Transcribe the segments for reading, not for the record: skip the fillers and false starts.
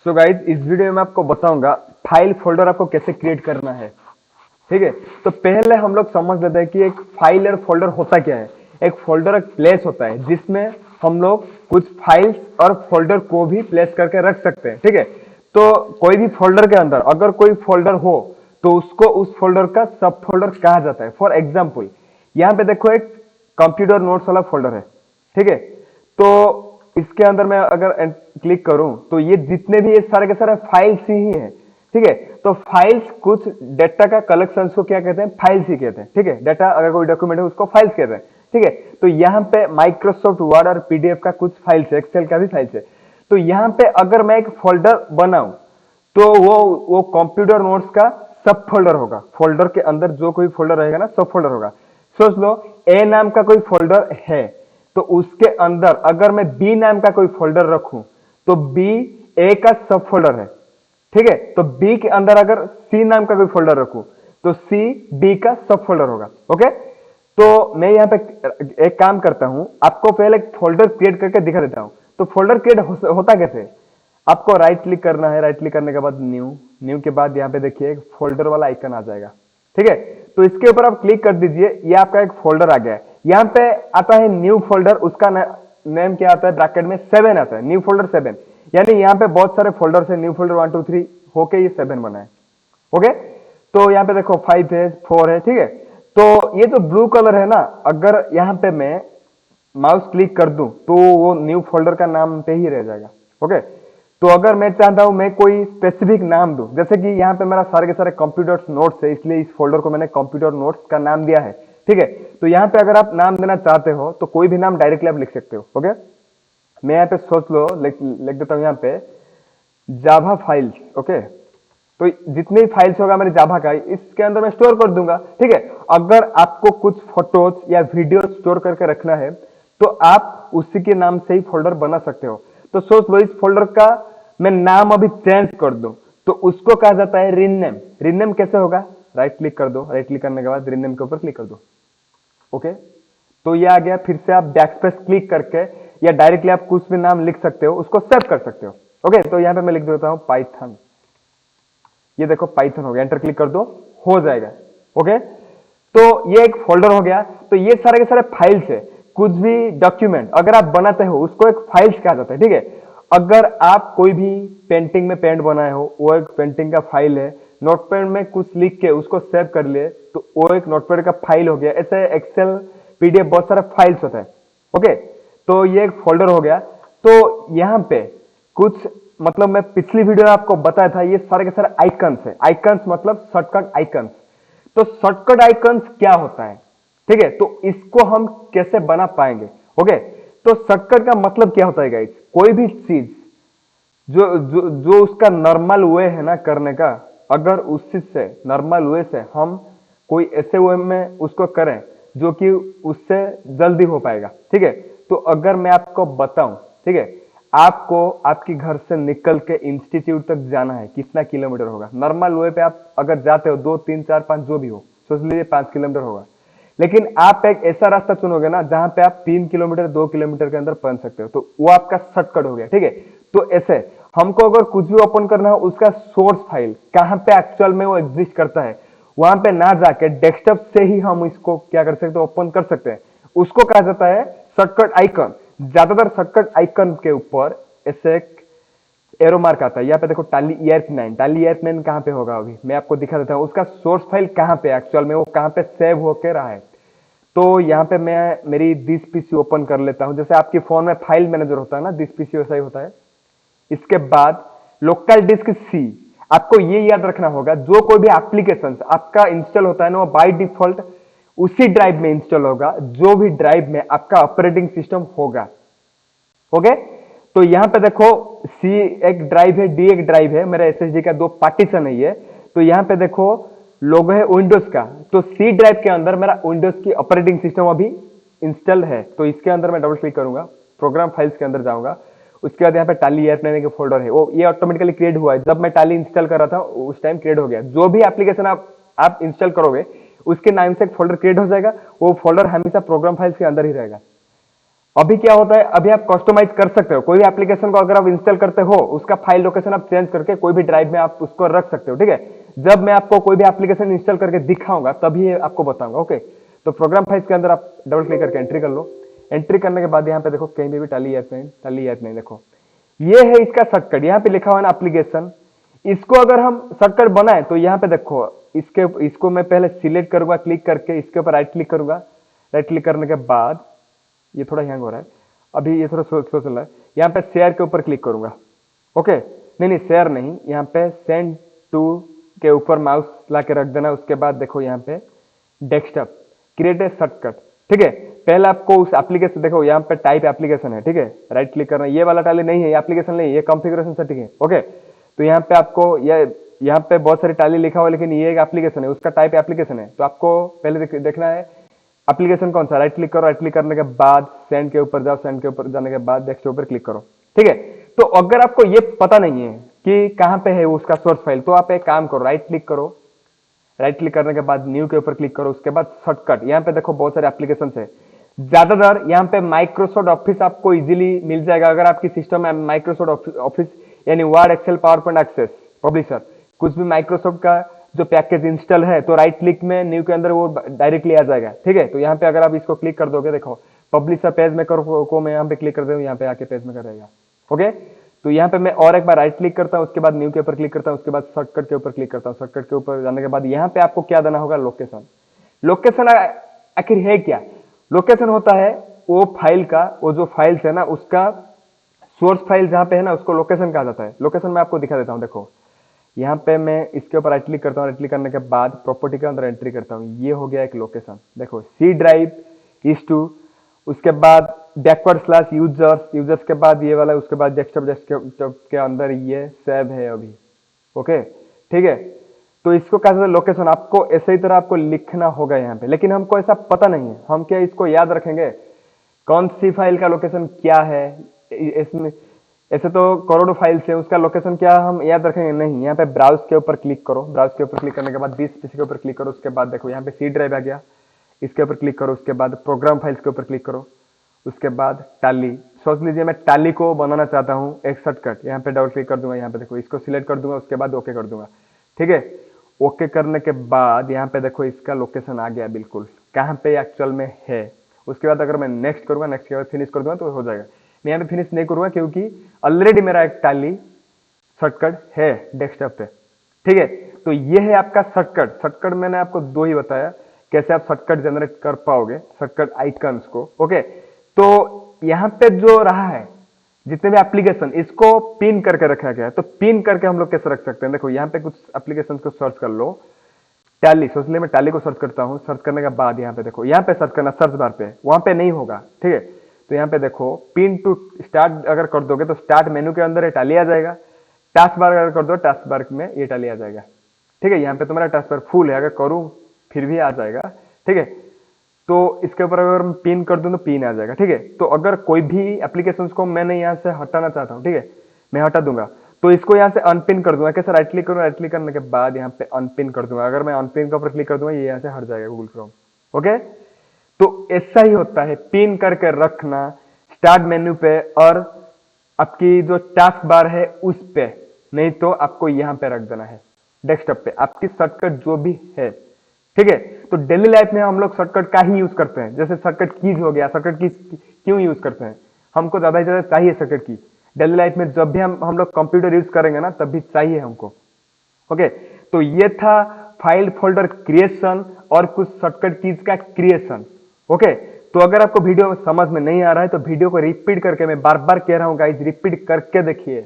So guys इस video में आपको बताऊंगा फाइल फोल्डर आपको कैसे क्रिएट करना है। ठीक है, तो पहले हम लोग समझ लेते हैं कि एक फाइल और फोल्डर होता क्या है। एक फोल्डर एक प्लेस होता है जिसमें हम लोग कुछ फाइल्स और फोल्डर को भी प्लेस करके रख सकते हैं। ठीक है, तो कोई भी फोल्डर के अंदर अगर कोई फोल्डर हो तो उसको उस फोल्डर का सब फोल्डर कहा जाता है। फॉर एग्जाम्पल यहाँ पे देखो एक कंप्यूटर नोट्स वाला फोल्डर है। ठीक है, तो इसके अंदर मैं अगर क्लिक करूं तो ये जितने भी ये सारे के सारे फाइल्स ही हैं। ठीक है, तो फाइल्स कुछ डेटा का कलेक्शन को क्या कहते हैं, फाइल्स ही कहते हैं। ठीक है, डेटा अगर कोई डॉक्यूमेंट है उसको फाइल्स कहते हैं। ठीक है, तो यहाँ पे माइक्रोसॉफ्ट वर्ड और पीडीएफ का कुछ फाइल्स है, एक्सेल का भी फाइल्स है। तो यहाँ पे अगर मैं एक फोल्डर बनाऊं तो वो कंप्यूटर नोट्स का सब फोल्डर होगा। फोल्डर के अंदर जो कोई फोल्डर रहेगा ना, सब फोल्डर होगा। सोच लो ए नाम का कोई फोल्डर है तो उसके अंदर अगर मैं बी नाम का कोई फोल्डर रखूं तो बी ए का सब फोल्डर है। ठीक है, तो बी के अंदर अगर सी नाम का कोई फोल्डर रखूं तो सी बी का सब फोल्डर होगा। ओके, तो मैं यहां पे एक काम करता हूं, आपको पहले एक फोल्डर क्रिएट करके दिखा देता हूं। तो फोल्डर क्रिएट होता कैसे, आपको राइट क्लिक करना है। राइट क्लिक करने के बाद न्यू, न्यू के बाद यहां पे देखिए एक फोल्डर वाला आइकन आ जाएगा। ठीक है, तो इसके ऊपर आप क्लिक कर दीजिए, ये आपका एक फोल्डर आ गया है। यहां पे आता है न्यू फोल्डर, उसका नेम क्या आता है, ब्रैकेट में 7 आता है, न्यू फोल्डर 7। यानी यहाँ पे बहुत सारे फोल्डर है, न्यू फोल्डर 1 2 3 होके ये 7 बना है। ओके, तो यहाँ पे देखो 5 है, 4 है। ठीक है, तो ये जो ब्लू कलर है ना, अगर यहाँ पे मैं माउस क्लिक कर दूं तो वो न्यू फोल्डर का नाम पे ही रह जाएगा। ओके, तो अगर मैं चाहता हूं मैं कोई स्पेसिफिक नाम दूं, जैसे कि यहाँ पे मेरा सारे के सारे कंप्यूटर नोट्स है, इसलिए इस फोल्डर को मैंने कंप्यूटर नोट्स का नाम दिया है। ठीक है, तो यहाँ पे अगर आप नाम देना चाहते हो तो कोई भी नाम डायरेक्टली आप लिख सकते हो। ओके, मैं यहाँ पे सोच लो लिख देता हूँ यहाँ पे जावा फाइल्स। ओके, तो जितनी फाइल्स होगा मेरे जावा का इसके अंदर मैं स्टोर कर दूंगा। ठीक है, अगर आपको कुछ फोटोज या वीडियो स्टोर करके रखना है तो आप उसी के नाम से ही फोल्डर बना सकते हो। तो सोच लो इस फोल्डर का मैं नाम अभी चेंज कर दूं तो उसको कहा जाता है रीनेम। रीनेम कैसे होगा, राइट क्लिक कर दो, राइट क्लिक करने के बाद रीनेम के ऊपर क्लिक कर दो। ओके, तो ये आ गया। फिर से आप बैकस्पेस क्लिक करके या डायरेक्टली आप कुछ भी नाम लिख सकते हो, उसको सेव कर सकते हो। ओके, तो यहां पे मैं लिख देता हूं पाइथन। ये देखो पाइथन हो गया, एंटर क्लिक कर दो, हो जाएगा। ओके, तो ये एक फोल्डर हो गया। तो ये सारे के सारे फाइल्स है। कुछ भी डॉक्यूमेंट अगर आप बनाते हो उसको एक फाइल्स कहा जाता है। ठीक है, अगर आप कोई भी पेंटिंग में पेंट बनाए हो वो एक पेंटिंग का फाइल है। नोटपैड में कुछ लिख के उसको सेव कर लिए तो वो एक नोटपैड का फाइल हो गया। ऐसे एक्सेल पीडीएफ बहुत सारा फाइल्स होता है। ओके, तो ये एक फोल्डर हो गया। तो यहां पे कुछ मतलब मैं पिछली वीडियो में आपको बताया था, ये सारे के सारे आइकन्स है। आइकन्स मतलब शॉर्टकट आइकन्स। तो शॉर्टकट आइकन्स क्या होता है, ठीक है, तो इसको हम कैसे बना पाएंगे। ओके, तो शॉर्टकट का मतलब क्या होता है गाइस, कोई भी चीज जो जो जो उसका नॉर्मल वे है ना करने का, अगर उसी से नॉर्मल वे से हम कोई ऐसे वे में उसको करें जो कि उससे जल्दी हो पाएगा। ठीक है, तो अगर मैं आपको बताऊं, ठीक है, आपको आपके घर से निकल के इंस्टीट्यूट तक जाना है, कितना किलोमीटर होगा नॉर्मल वे पे, आप अगर जाते हो 2 3 4 5 जो भी हो, सोच लीजिए 5 किलोमीटर होगा। लेकिन आप एक ऐसा रास्ता चुनोगे ना जहां पे आप 3 किलोमीटर 2 किलोमीटर के अंदर पहुंच सकते हो, तो वो आपका शॉर्टकट हो गया। ठीक है, तो ऐसे हमको अगर कुछ भी ओपन करना हो उसका सोर्स फाइल कहां पे एक्चुअल में वो एग्जिस्ट करता है, वहां पे ना जाके डेस्कटॉप से ही हम इसको क्या कर सकते हैं, ओपन कर सकते हैं। उसको कहा जाता है शॉर्टकट आइकन। ज्यादातर शॉर्टकट आइकन के ऊपर ऐसे एक एरो मार्क आता है। यहाँ पे देखो टाली ERP9, टाली ERP9 कहां पे होगा अभी मैं आपको दिखा देता हूं, उसका सोर्स फाइल कहां पे एक्चुअल में वो कहां पे सेव होके रहा है। तो यहाँ पे मैं मेरी दिस पीसी ओपन कर लेता हूं। जैसे आपके फोन में फाइल मैनेजर होता है ना, दिस पीसी वैसा ही होता है। इसके बाद लोकल डिस्क सी, आपको ये याद रखना होगा जो कोई भी एप्लीकेशन आपका इंस्टॉल होता है ना, वो बाय डिफॉल्ट उसी ड्राइव में इंस्टॉल होगा जो भी ड्राइव में आपका ऑपरेटिंग सिस्टम होगा। ओके, तो यहां पे देखो सी एक ड्राइव है, डी एक ड्राइव है, मेरा एसएसडी का 2 पार्टीशन है ये। तो यहां पे देखो लोगो है विंडोज का, तो सी ड्राइव के अंदर मेरा विंडोज की ऑपरेटिंग सिस्टम अभी इंस्टॉल है। तो इसके अंदर मैं डबल क्लिक करूंगा, प्रोग्राम फाइल्स के अंदर जाऊंगा। उसके बाद यहाँ पे टाली ERP9 का फोल्डर है, वो ये ऑटोमेटिकली क्रिएट हुआ है। जब मैं टाली इंस्टॉल कर रहा था उस टाइम क्रिएट हो गया। जो भी एप्लीकेशन आप इंस्टॉल करोगे उसके नाम से एक फोल्डर क्रिएट हो जाएगा। वो फोल्डर हमेशा प्रोग्राम फाइल्स के अंदर ही रहेगा। अभी क्या होता है, अभी आप कस्टमाइज कर सकते हो कोई भी एप्लीकेशन को, अगर आप इंस्टॉल करते हो उसका फाइल लोकेशन आप चेंज करके कोई भी ड्राइव में आप उसको रख सकते हो, ठीक है। जब मैं आपको कोई भी एप्लीकेशन इंस्टॉल करके दिखाऊंगा तभी आपको बताऊंगा, ओके। तो प्रोग्राम फाइल्स के अंदर आप डबल क्लिक करके एंट्री कर लो। एंट्री करने के बाद यहाँ पे देखो कहीं भी टैली ऐप नहीं, देखो ये है इसका शॉर्टकट, यहाँ पे लिखा हुआ है ना एप्लीकेशन। इसको अगर हम शॉर्टकट बनाए तो यहाँ पे देखो इसको मैं पहले सिलेक्ट करूंगा, क्लिक करके इसके ऊपर राइट क्लिक करूंगा। राइट क्लिक करने के बाद ये थोड़ा हैंग हो रहा है अभी, ये थोड़ा स्लो चल रहा है। यहाँ पे शेयर के ऊपर क्लिक करूंगा, ओके। नहीं शेयर नहीं, यहाँ पे सेंड टू के ऊपर माउस ला के रख देना। उसके बाद देखो यहाँ पे डेस्कटॉप क्रिएट ए शॉर्टकट, ठीक है। पहले आपको उस एप्लीकेशन, देखो यहाँ पे टाइप एप्लीकेशन है, ठीक है। राइट क्लिक करना, ये वाला टाली नहीं है, ये एप्लीकेशन नहीं है, ये कॉन्फ़िगरेशन सेटिंग है, ओके। तो यहाँ पे आपको यहाँ पे बहुत सारी टाली लिखा हुआ है, लेकिन ये एक एप्लीकेशन है, उसका टाइप एप्लीकेशन है। तो आपको पहले देखना है एप्लीकेशन कौन सा। राइट क्लिक करो, राइट क्लिक करने के बाद सेंड के ऊपर जाओ, सेंड के ऊपर जाने के बाद डेस्कटॉप पर क्लिक करो, ठीक है। तो अगर आपको ये पता नहीं है कि कहां पे है उसका सोर्स फाइल, तो आप एक काम करो, राइट क्लिक करो। राइट क्लिक करने के बाद न्यू के ऊपर क्लिक करो। उसके बाद शॉर्टकट, यहाँ पे देखो बहुत सारे एप्लीकेशन है। ज्यादातर यहाँ पे माइक्रोसॉफ्ट ऑफिस आपको इजीली मिल जाएगा, अगर आपकी सिस्टम में माइक्रोसॉफ्ट ऑफिस यानी Word, Excel, PowerPoint, access, publisher, कुछ भी माइक्रोसॉफ्ट का जो पैकेज इंस्टॉल है, तो राइट क्लिक में न्यू के अंदर वो डायरेक्टली आ जाएगा, ठीक है। तो यहाँ पे अगर आप इसको क्लिक कर दोगे, देखो पब्लिशर पेज में को मैं यहाँ पे क्लिक कर दूँ, यहाँ पे आके पेज में कर रहेगा, ओके। तो यहाँ पे मैं और एक बार राइट क्लिक करता हूँ, उसके बाद न्यू के ऊपर क्लिक करता हूँ, उसके बाद शॉर्टकट के ऊपर क्लिक करता हूँ। शॉर्टकट के ऊपर जाने के बाद यहाँ पे आपको क्या देना होगा, लोकेशन। लोकेशन आखिर है क्या? लोकेशन होता है वो फाइल का, वो जो फाइल्स है ना उसका सोर्स फाइल जहां पे है ना, उसको लोकेशन कहा जाता है। लोकेशन मैं आपको दिखा देता हूं, देखो यहाँ पे मैं इसके ऊपर राइट क्लिक करता हूँ। राइट क्लिक करने के बाद प्रॉपर्टी के अंदर एंट्री करता हूँ, ये हो गया एक लोकेशन। देखो सी ड्राइव इज टू, उसके बाद बैकवर्ड स्लैश यूजर्स के बाद ये वाला, उसके बाद डेस्कटॉप के अंदर ये सेव है अभी, ओके, ठीक है। तो इसको कहा जाता है लोकेशन। आपको ऐसे ही तरह आपको लिखना होगा यहाँ पे, लेकिन हमको ऐसा पता नहीं है, हम क्या इसको याद रखेंगे कौन सी फाइल का लोकेशन क्या है। इसमें ऐसे तो करोड़ों फाइल्स है, उसका लोकेशन क्या हम याद रखेंगे नहीं। यहाँ पे ब्राउज के ऊपर क्लिक करो। ब्राउज के ऊपर क्लिक करने के बाद 20 पीसी के ऊपर क्लिक करो। उसके बाद देखो यहाँ पे सी ड्राइव आ गया, इसके ऊपर क्लिक करो। उसके बाद प्रोग्राम फाइल्स के ऊपर क्लिक करो। उसके बाद टाली, सोच लीजिए मैं टाली को बनाना चाहता हूँ एक शॉर्टकट, यहाँ पे डबल क्लिक कर दूंगा। यहाँ पे देखो इसको सिलेक्ट कर दूंगा, उसके बाद ओके कर दूंगा, ठीक है। ओके करने के बाद यहाँ पे देखो इसका लोकेशन आ गया बिल्कुल कहाँ पे एक्चुअल में है। उसके बाद अगर मैं नेक्स्ट करूंगा, नेक्स्ट के बाद फिनिश कर दूंगा तो हो जाएगा। मैं यहाँ पे फिनिश नहीं करूंगा क्योंकि ऑलरेडी मेरा एक टाली शॉर्टकट है डेस्कटॉप पे, ठीक है। तो ये है आपका शॉर्टकट। शॉर्टकट मैंने आपको दो ही बताया कैसे आप शॉर्टकट जनरेट कर पाओगे, शॉर्टकट आइकन्स को, ओके। तो यहाँ पे जो रहा है जितने भी एप्लीकेशन, इसको पिन करके रखा गया है। तो पिन करके हम लोग कैसे रख सकते हैं, देखो यहाँ पे कुछ एप्लीकेशन को सर्च कर लो। टैली, सोच ले मैं टैली को सर्च करता हूँ। सर्च करने के बाद यहाँ पे देखो, यहाँ पे सर्च करना सर्च बार पे, वहां पे नहीं होगा, ठीक है। तो यहाँ पे देखो पिन टू स्टार्ट अगर कर दोगे तो स्टार्ट मेनू के अंदर ये टैली आ जाएगा। टास्क बार अगर कर दो, टास्क बार में ये टैली आ जाएगा, ठीक है। यहाँ पे तुम्हारा टास्क बार फुल है, अगर करूँ फिर भी आ जाएगा, ठीक है। तो इसके ऊपर अगर मैं पिन कर दूं तो पिन आ जाएगा, ठीक है। तो अगर कोई भी एप्लीकेशन को मैंने यहाँ से हटाना चाहता हूँ, ठीक है, मैं हटा दूंगा तो इसको यहाँ से अनपिन कर दूंगा। कैसे, राइट क्लिक करूँ, राइट क्लिक करने के बाद यहाँ पे अनपिन कर दूंगा। अगर मैं अनपिन के ऊपर क्लिक कर दूंगा ये यहाँ से हट जाएगा गूगल क्रोम, ओके। तो ऐसा ही होता है, पिन करके रखना स्टार्ट मेन्यू पे और आपकी जो टास्क बार है उस पे, नहीं तो आपको यहाँ पे रख देना है डेस्कटॉप पे आपकी शॉर्टकट जो भी है, ठीक है। तो डेली लाइफ में हम लोग शॉर्टकट का ही यूज करते हैं। जैसे शॉर्टकट कीज हो गया, शॉर्टकट कीज क्यों यूज करते हैं, हमको ज्यादा से ज्यादा चाहिए शॉर्टकट की डेली लाइफ में। जब भी हम लोग कंप्यूटर यूज करेंगे ना तब भी चाहिए हमको, ओके। तो ये था फाइल फोल्डर क्रिएशन और कुछ शॉर्टकट कीज का क्रिएशन, ओके। तो अगर आपको वीडियो समझ में नहीं आ रहा है तो वीडियो को रिपीट करके, मैं बार बार कह रहा हूं गाइस, रिपीट करके देखिए,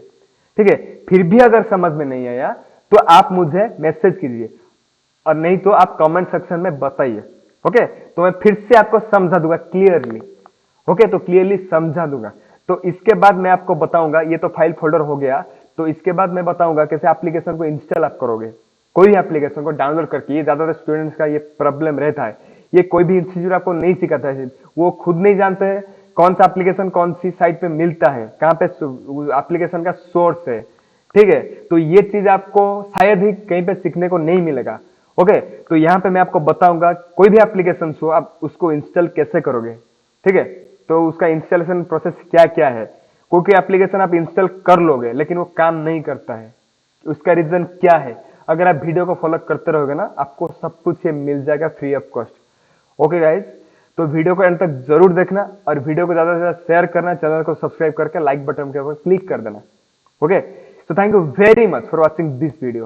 ठीक है। फिर भी अगर समझ में नहीं आया तो आप मुझे मैसेज कीजिए और नहीं तो आप कमेंट सेक्शन में बताइए, ओके। तो मैं फिर से आपको समझा दूंगा क्लियरली, ओके। तो क्लियरली समझा दूंगा। तो इसके बाद मैं आपको बताऊंगा, ये तो फाइल फोल्डर हो गया। तो इसके बाद मैं बताऊंगा कैसे एप्लीकेशन को इंस्टॉल आप करोगे, कोई भी एप्लीकेशन को डाउनलोड करके। ये ज्यादातर स्टूडेंट्स का ये प्रॉब्लम रहता है, ये कोई भी इंस्टीट्यूट आपको नहीं सिखाता है, वो खुद नहीं जानते हैं कौन सा एप्लीकेशन कौन सी साइट पे मिलता है, कहां पे एप्लीकेशन का सोर्स है, ठीक है। तो ये चीज आपको शायद ही कहीं पे सीखने को नहीं मिलेगा, ओके। तो यहां पे मैं आपको बताऊंगा कोई भी एप्लीकेशन हो आप उसको इंस्टॉल कैसे करोगे, ठीक है। तो उसका इंस्टॉलेशन प्रोसेस क्या क्या है। क्योंकि एप्लीकेशन आप इंस्टॉल कर लोगे लेकिन वो काम नहीं करता है, उसका रीजन क्या है। अगर आप वीडियो को फॉलो करते रहोगे ना, आपको सब कुछ ये मिल जाएगा free of cost. Okay guys, तो वीडियो को एंड तक जरूर देखना और वीडियो को ज्यादा से ज्यादा शेयर करना, चैनल को सब्सक्राइब करके लाइक बटन के ऊपर क्लिक कर देना। Okay, so thank you very much for watching this video.